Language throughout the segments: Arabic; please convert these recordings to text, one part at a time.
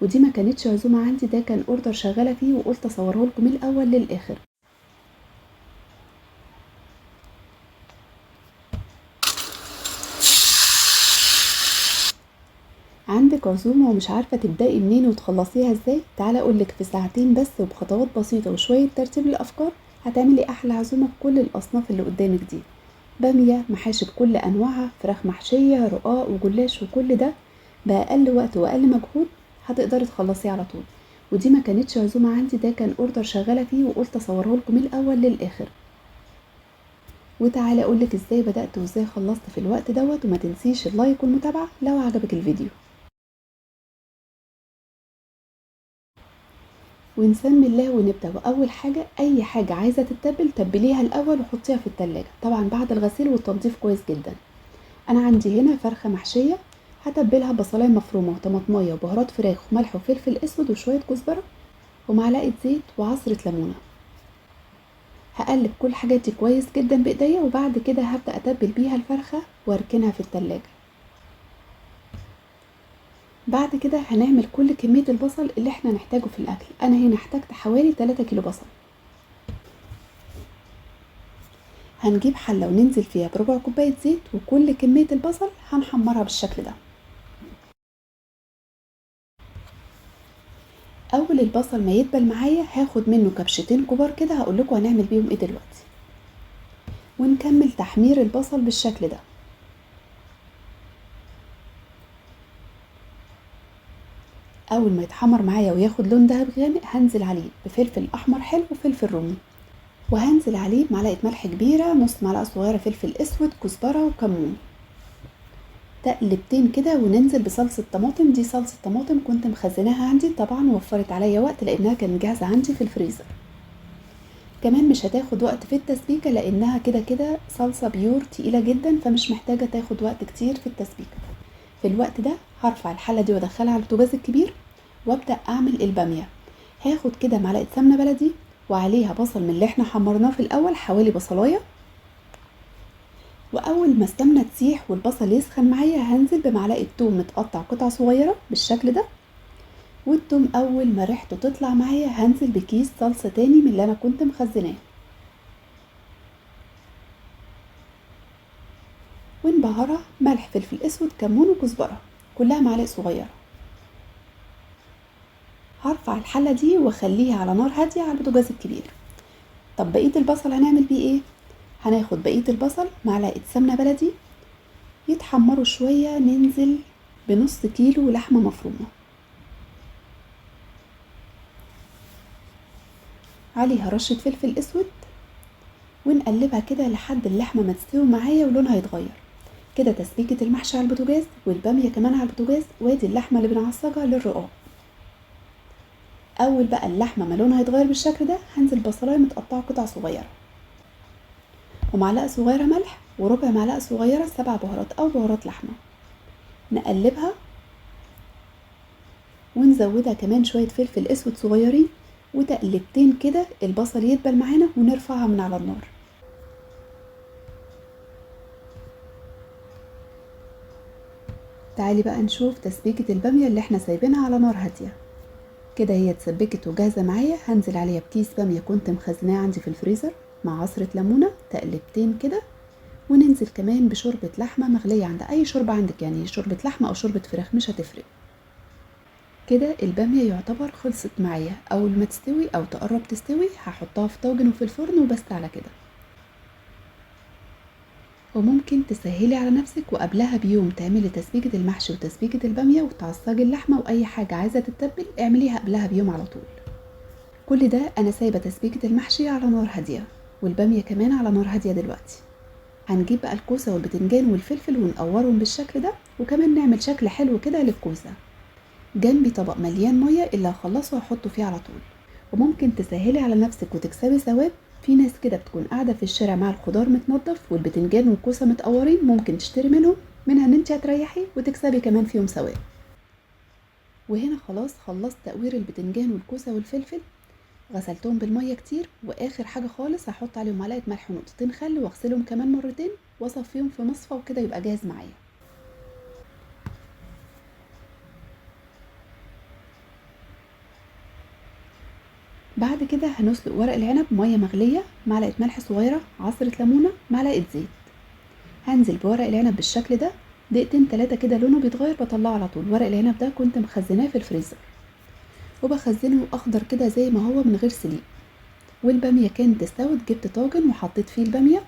ودي ما كانتش عزومة عندي، ده كان اوردر شغالة فيه وقلت اصوره لكم من الاول للاخر. عندك عزومة ومش عارفة تبدأي منين وتخلصيها ازاي؟ تعالى اقولك في ساعتين بس وبخطوات بسيطة وشوية ترتيب الافكار هتعملي احلى عزومة بكل الاصناف اللي قدامك دي. بامية، محاشي بكل انواعها، فراخ محشية، رقاق وجلاش، وكل ده باقل وقت واقل مجهود هتقدري تخلصيه على طول. ودي ما كانتش عزومة عندي، ده كان اوردر شغالة فيه وقلت اصوره لكم من الاول للاخر. وتعالى اقولك ازاي بدأت وازاي خلصت في الوقت دوت. وما تنسيش اللايك والمتابعة لو عجبك الفيديو. ونسمي الله ونبدأ. وأول حاجة، أي حاجة عايزة تتبل تبليها الأول وحطيها في التلاجة، طبعا بعد الغسيل والتنظيف كويس جدا. أنا عندي هنا فرخة محشية هتبلها بصلاية مفرومة وطماطمية وبهارات فراخ وملح وفلفل أسود وشوية كزبرة ومعلقة زيت وعصرة ليمونة. هقلب كل الحاجات دي كويس جدا بإيديا، وبعد كده هبدأ أتبل بيها الفرخة وأركنها في التلاجة. بعد كده هنعمل كل كمية البصل اللي احنا نحتاجه في الأكل. أنا هنا احتاجت حوالي 3 كيلو بصل. هنجيب حلة وننزل فيها بربع كوباية زيت، وكل كمية البصل هنحمرها بالشكل ده. اول البصل ما يدبل معايا هاخد منه كبشتين كبار كده، هقولكوا هنعمل بيهم ايه دلوقتي. ونكمل تحمير البصل بالشكل ده. اول ما يتحمر معايا وياخد لون دهب غامق هنزل عليه بفلفل احمر حلو وفلفل رومي، وهنزل عليه بمعلقة ملح كبيرة، نص معلقة صغيرة فلفل اسود، كزبرة وكمون. تقلبتين كده وننزل بصلصة طماطم. دي صلصة طماطم كنت مخزناها عندي، طبعا وفرت عليا وقت لانها كانت جاهزة عندي في الفريزر. كمان مش هتاخد وقت في التسبيكة لانها كده كده صلصة بيور تقيلة جدا، فمش محتاجة تاخد وقت كتير في التسبيكة. في الوقت ده هرفع الحلة دي وادخلها على البوتاجاز الكبير وابدأ اعمل البامية. هاخد كده معلقة سمنة بلدي وعليها بصل من اللي احنا حمرناه في الاول، حوالي بصلاية. واول ما السمنة تسيح والبصل يسخن معايا هنزل بمعلقة توم متقطع قطع صغيرة بالشكل ده. والتوم اول ما ريحته تطلع معايا هنزل بكيس صلصة تاني من اللي انا كنت مخزناه. ونبهرها ملح فلفل اسود كمون وكزبرة، كلها معلقة صغيرة. هرفع الحلة دي واخليها على نار هادية على البوتاجاز الكبير. طب بقية البصل هنعمل بيه ايه؟ هناخد بقية البصل معلقة سمنة بلدي يتحمروا شوية، ننزل بنص كيلو لحمة مفرومة عليها رشة فلفل اسود، ونقلبها كده لحد اللحمة ما تستوي معايا ولونها يتغير. كده تسبيكة المحشي على البوتاجاز والبامية كمان على البوتاجاز، وادي اللحمة اللي بنعصجها للرقاق. اول بقى اللحمة ما لونها يتغير بالشكل ده هنزل بصلاية متقطعة قطع صغيرة ومعلقة صغيرة ملح وربع معلقة صغيرة سبع بهارات او بهارات لحمة. نقلبها ونزودها كمان شوية فلفل اسود صغيرين، وتقلبتين كده البصل يدبل معانا ونرفعها من على النار. تعالي بقى نشوف تسبيكة البامية اللي احنا سايبينها على نار هادية. كده هي اتسبكت وجاهزة معايا. هنزل عليها بكيس بامية كنت مخزناه عندي في الفريزر مع عصرة ليمونة، تقلبتين كده. وننزل كمان بشوربة لحمة مغلية عند اي شوربة عندك، يعني شوربة لحمة او شوربة فراخ مش هتفرق. كده البامية يعتبر خلصت معايا. اول ما تستوي او تقرب تستوي هحطها في طاجن وفي الفرن وبس على كده. وممكن تسهلي على نفسك وقبلها بيوم تعملي تسبيكة المحشي وتسبيكة البامية وتعصجي اللحمة، واي حاجة عايزة تتبل اعمليها قبلها بيوم على طول. كل ده انا سايبة تسبيكة المحشي على نار هادية والبامية كمان على نار هادية. دلوقتي هنجيب بقى الكوسة والبتنجان والفلفل ونقورهم بالشكل ده، وكمان نعمل شكل حلو كده للكوسة. جنبي طبق مليان مية اللي هخلصه هحطه فيه على طول. وممكن تسهلي على نفسك وتكسبي ثواب. في ناس كده بتكون قاعدة في الشارع مع الخضار متنضف والبتنجان والكوسة متقورين، ممكن تشتري منها ان انت هتريحي وتكسبي كمان فيهم ثواب. وهنا خلاص خلصت تقوير البتنجان والكوسة والفلفل، غسلتهم بالمية كتير. واخر حاجة خالص هحط عليهم معلقة ملح ونقطتين خل واغسلهم كمان مرتين واصفيهم في مصفى، وكده يبقى جاهز معايا. بعد كده هنسلق ورق العنب ميه مغليه، معلقه ملح صغيره، عصره ليمونه، معلقه زيت. هنزل بورق العنب بالشكل ده، دقيقتين 3 كده لونه بيتغير بطلعه على طول. ورق العنب ده كنت مخزناه في الفريزر وبخزنه اخضر كده زي ما هو من غير سليق. والباميه كانت استوت، جبت طاجن وحطيت فيه الباميه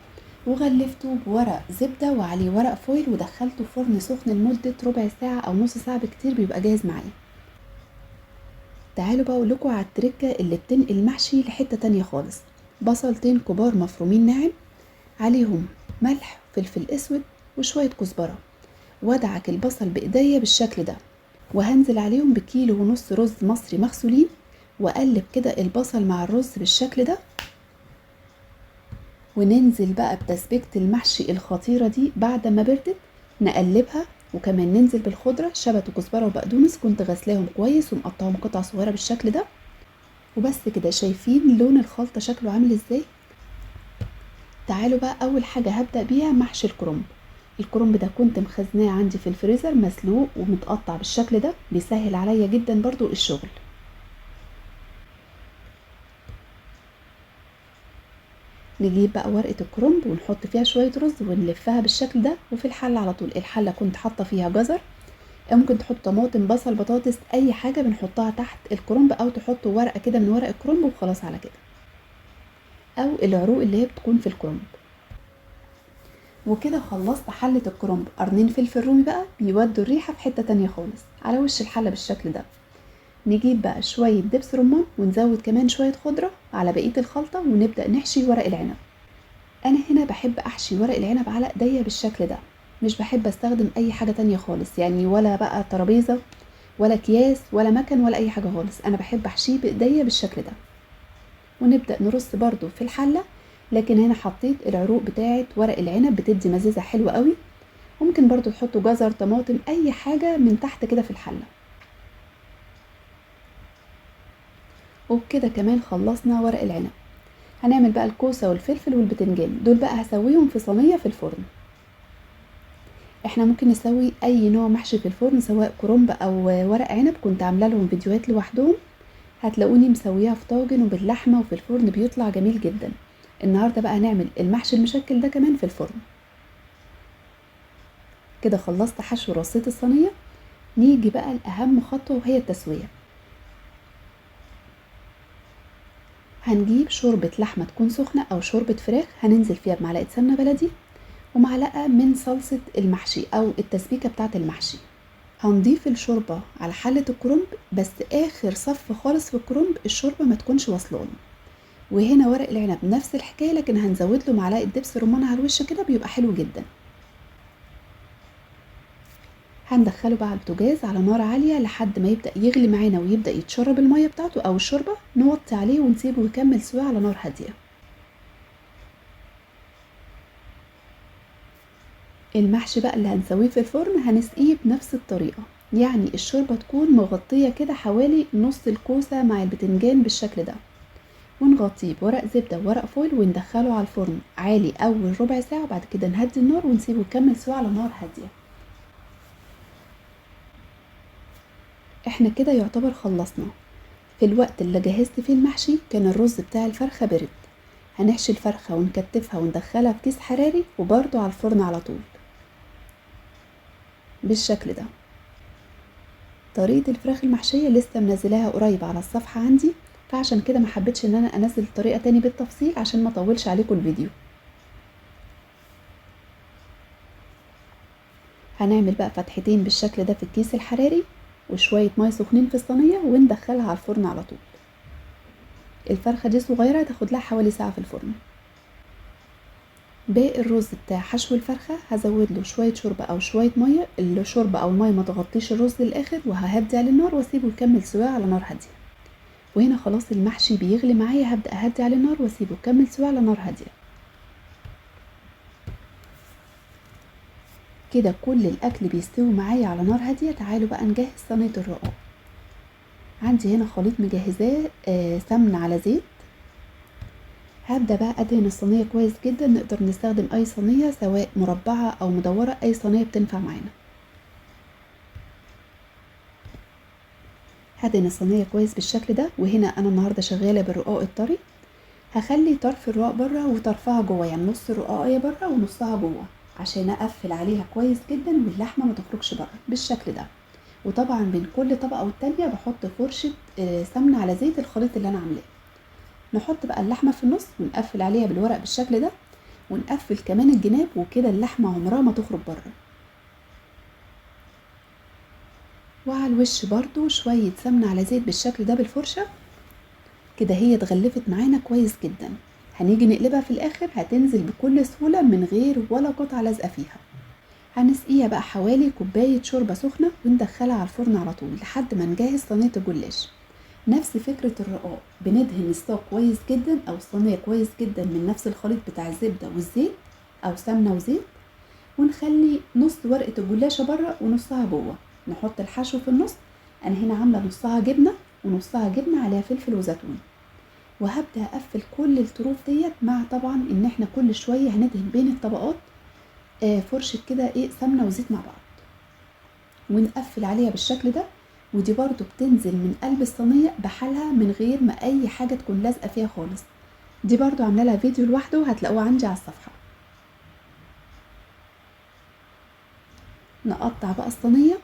وغلفته بورق زبده وعليه ورق فويل ودخلته فرن سخن لمده ربع ساعه او نص ساعه بكتير بيبقى جاهز معايا. تعالوا بقى اقولكوا على التركه اللي بتنقل المحشي لحته تانية خالص. بصلتين كبار مفرومين ناعم، عليهم ملح، فلفل اسود، وشويه كزبره، وادعك البصل بايديا بالشكل ده، وهنزل عليهم بكيلو ونص رز مصري مغسولين، واقلب كده البصل مع الرز بالشكل ده. وننزل بقى بتسبيكة المحشي الخطيرة دي بعد ما بردت، نقلبها. وكمان ننزل بالخضرة، شبت وكزبرة وبقدونس كنت غسلاهم كويس ومقطعهم قطع صغيرة بالشكل ده. وبس كده. شايفين لون الخلطة شكله عامل ازاي؟ تعالوا بقى اول حاجة هبدأ بيها محشي الكرنب. الكرنب ده كنت مخزناه عندي في الفريزر مسلوق ومتقطع بالشكل ده، بيسهل عليا جدا برضو الشغل. نجيب بقى ورقة الكرنب ونحط فيها شوية رز ونلفها بالشكل ده. وفي الحلة على طول، الحلة كنت حاطة فيها جزر، ممكن تحط طماطم، بصل، بطاطس، اي حاجة بنحطها تحت الكرنب، او تحطوا ورقة كده من ورق الكرنب وخلاص على كده، او العروق اللي هي بتكون في الكرنب. وكده خلصت حلة الكرنب. قرنين فلفل رومي بقى بيودوا الريحة في حتة تانية خالص على وش الحلة بالشكل ده. نجيب بقى شوية دبس رمان ونزود كمان شوية خضرة على بقية الخلطة ونبدأ نحشي ورق العنب. انا هنا بحب احشي ورق العنب على ايديا بالشكل ده، مش بحب استخدم اي حاجة تانية خالص، يعني ولا بقى ترابيزة ولا اكياس ولا مكن ولا اي حاجة خالص. انا بحب احشيه بايديا بالشكل ده. ونبدأ نرص برضو في الحلة، لكن هنا حطيت العروق بتاعة ورق العنب بتدي مزازة حلوة قوي. ممكن برضو تحطوا جزر، طماطم، اي حاجة من تحت كده في الحلة. وبكده كمان خلصنا ورق العنب. هنعمل بقى الكوسة والفلفل والبتنجان، دول بقى هسويهم في صينية في الفرن. احنا ممكن نسوي اي نوع محشي في الفرن، سواء كرنب او ورق عنب، كنت عامله لهم فيديوهات لوحدهم، هتلاقوني مسويها في طاجن وباللحمه وفي الفرن بيطلع جميل جدا. النهارده بقى هنعمل المحشي المشكل ده كمان في الفرن. كده خلصت حشو رصيت الصينيه. نيجي بقى لاهم خطوه وهي التسويه. هنجيب شوربه لحمه تكون سخنه او شوربه فراخ، هننزل فيها بمعلقه سمنه بلدي ومعلقه من صلصه المحشي او التسبيكه بتاعه المحشي. هنضيف الشوربه على حله الكرنب، بس اخر صف خالص في الكرنب الشوربه ما تكونش واصلاني. وهنا ورق العنب نفس الحكايه، لكن هنزود له معلقه دبس رمان على الوش كده بيبقى حلو جدا. هندخله بقى على البوتاجاز على نار عاليه لحد ما يبدا يغلي معانا ويبدا يتشرب الميه بتاعته او الشوربه، نوطي عليه ونسيبه يكمل سوا على نار هاديه. المحشي بقى اللي هنسويه في الفرن هنسقيه بنفس الطريقه، يعني الشوربه تكون مغطيه كده حوالي نص الكوسه مع البتنجان بالشكل ده، ونغطيه بورق زبده وورق فويل وندخله على الفرن عالي اول ربع ساعه، وبعد كده نهدي النار ونسيبه يكمل سوا على نار هاديه. احنا كده يعتبر خلصنا. في الوقت اللي جهزت فيه المحشي كان الرز بتاع الفرخه برد. هنحشي الفرخه ونكتفها وندخلها في كيس حراري وبرده على الفرن على طول بالشكل ده. طريقه الفراخ المحشيه لسه منزلاها قريب على الصفحه عندي، فعشان كده ما حبيتش ان انا انزل طريقه تاني بالتفصيل عشان ما اطولش عليكم الفيديو. هنعمل بقى فتحتين بالشكل ده في الكيس الحراري وشويه ميه سخنين في الصينيه وندخلها على الفرن على طول. الفرخه دي صغيره هتاخد لها حوالي ساعه في الفرن. باقي الرز بتاع حشو الفرخه هزود له شويه شوربه او شويه ميه، الشوربه او الميه ما تغطيش الرز للاخر، وههدي على النار واسيبه يكمل سوا على نار هاديه. وهنا خلاص المحشي بيغلي معايا، هبدا اهدي على النار واسيبه يكمل سوا على نار هاديه. كده كل الاكل بيستوي معايا على نار هاديه. تعالوا بقى نجهز صينيه الرقاق. عندي هنا خليط مجهزاه سمن على زيت. هبدا بقى ادهن الصينيه كويس جدا، نقدر نستخدم اي صينيه سواء مربعه او مدوره، اي صينيه بتنفع معانا. هدهن الصينيه كويس بالشكل ده. وهنا انا النهارده شغاله بالرقاق الطري، هخلي طرف الرقاق بره وطرفها جوه، يعني نص الرقاقيه بره ونصها جوه، عشان اقفل عليها كويس جدا واللحمه ما تخرجش بره بالشكل ده. وطبعا بين كل طبقه والتانيه بحط فرشه سمنه على زيت الخليط اللي انا عاملاه. نحط بقى اللحمه في النص ونقفل عليها بالورق بالشكل ده، ونقفل كمان الجناب، وكده اللحمه عمرها ما تخرج بره. وعلى الوش برضو شويه سمنه على زيت بالشكل ده بالفرشه. كده هي اتغلفت معانا كويس جدا. هنيجي نقلبها في الاخر هتنزل بكل سهوله من غير ولا قطعه لازقه فيها. هنسقيها بقى حوالي كوبايه شوربه سخنه وندخلها على الفرن على طول لحد ما نجهز صينيه الجلاش. نفس فكرة الرقاق، بندهن الصاج كويس جدا او الصينية كويس جدا من نفس الخليط بتاع الزبدة والزيت او سمنة وزيت، ونخلي نص ورقة الجلاشة بره ونصها جوه. نحط الحشو في النص. انا هنا عاملة نصها جبنة ونصها جبنة عليها فلفل وزيتون. وهبدأ اقفل كل الطروف ديت، مع طبعا ان احنا كل شوية هندهن بين الطبقات فرشة كده سمنة وزيت مع بعض، ونقفل عليها بالشكل ده. ودي برضو بتنزل من قلب الصينية بحالها من غير ما اي حاجة تكون لازقة فيها خالص. دي برضو عامله لها فيديو لوحده هتلاقوه عندي على الصفحة. نقطع بقى الصينية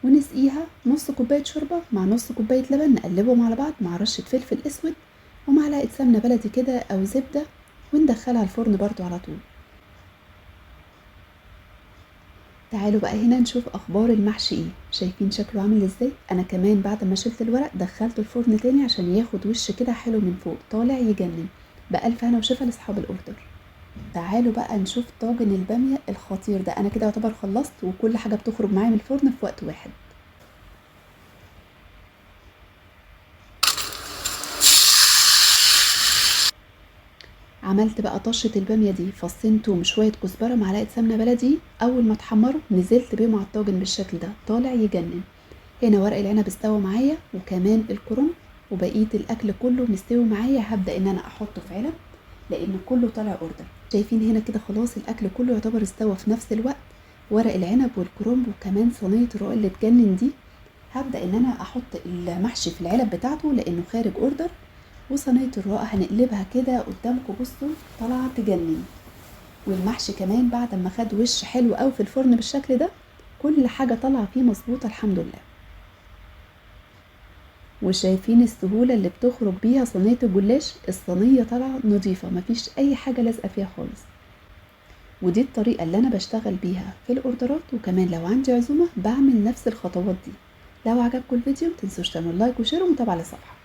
ونسقيها نص كوباية شوربة مع نص كوباية لبن، نقلبهم على بعض مع رشة فلفل اسود ومعلقة سمنة بلدي كده او زبدة، وندخلها الفرن برضو على طول. تعالوا بقى هنا نشوف اخبار المحشي ايه. شايفين شكله عامل ازاي؟ انا كمان بعد ما شلت الورق دخلته الفرن تاني عشان ياخد وش كده حلو من فوق طالع يجنن. بألف هنا وشفا لاصحاب الاوردر. تعالوا بقى نشوف طاجن البامية الخطير ده. انا كده يعتبر خلصت وكل حاجة بتخرج معايا من الفرن في وقت واحد. عملت بقى طشة البامية دي فصين توم شوية كزبرة معلقة سمنة بلدي. اول ما اتحمروا نزلت بيهم على الطاجن بالشكل ده طالع يجنن. هنا ورق العنب استوى معايا وكمان الكرنب، وبقيه الاكل كله مستوي معايا. هبدا ان انا احطه في علب لان كله طالع اوردر. شايفين هنا كده خلاص الاكل كله يعتبر استوى في نفس الوقت. ورق العنب والكرنب وكمان صينيه الرقاق اللي تجنن دي. هبدا ان انا احط المحشي في العلب بتاعته لانه خارج اوردر. وصينيه الرقاق هنقلبها كده قدامكم، بصوا طالعه تجنن. والمحشي كمان بعد ما خد وش حلو قوي في الفرن بالشكل ده، كل حاجه طالعه فيه مظبوطه الحمد لله. وشايفين السهولة اللي بتخرج بيها صينية الجلاش؟ الصينية طالعة نظيفة مفيش اي حاجة لازقة فيها خالص. ودي الطريقة اللي انا بشتغل بيها في الاوردرات، وكمان لو عندي عزومة بعمل نفس الخطوات دي. لو عجبكم الفيديو متنسوش تعملوا لايك وشير ومتابعة للصفحة.